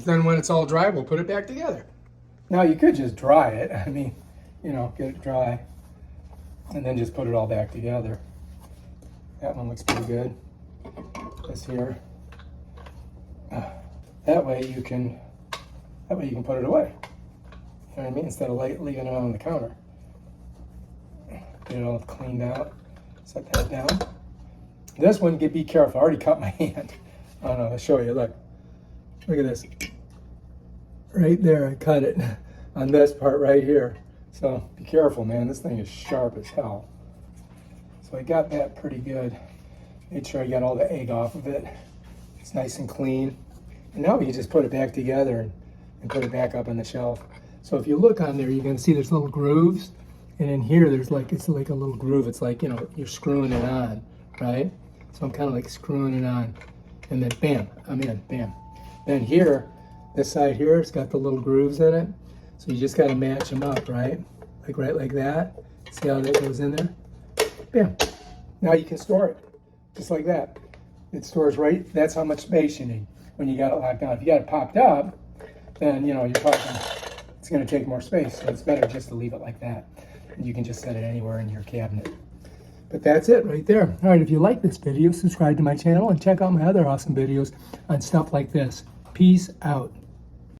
Then when it's all dry, we'll put it back together. Now you could just dry it. I mean, you know, get it dry and then just put it all back together. That one looks pretty good. This here. That way you can put it away. You know what I mean? Instead of leaving it on the counter. Get it all cleaned out. Set that down. This one, be careful. I already cut my hand. Oh no, I'll show you. Look. Look at this. Right there, I cut it on this part right here. So be careful, man. This thing is sharp as hell. So I got that pretty good. Made sure I got all the egg off of it. It's nice and clean. And now we can just put it back together and put it back up on the shelf. So if you look on there, you're going to see there's little grooves. And in here, it's like a little groove. It's like, you know, you're screwing it on, right? So I'm kind of like screwing it on. And then bam, I'm in, bam. Then here, this side here, it's got the little grooves in it. So you just got to match them up, right? Like right like that. See how that goes in there? Bam. Now you can store it, just like that. It stores right, that's how much space you need when you got it locked down. If you got it popped up, then, you know, you're talking, it's going to take more space. So it's better just to leave it like that. And you can just set it anywhere in your cabinet. But that's it right there. All right, if you like this video, subscribe to my channel and check out my other awesome videos on stuff like this. Peace out.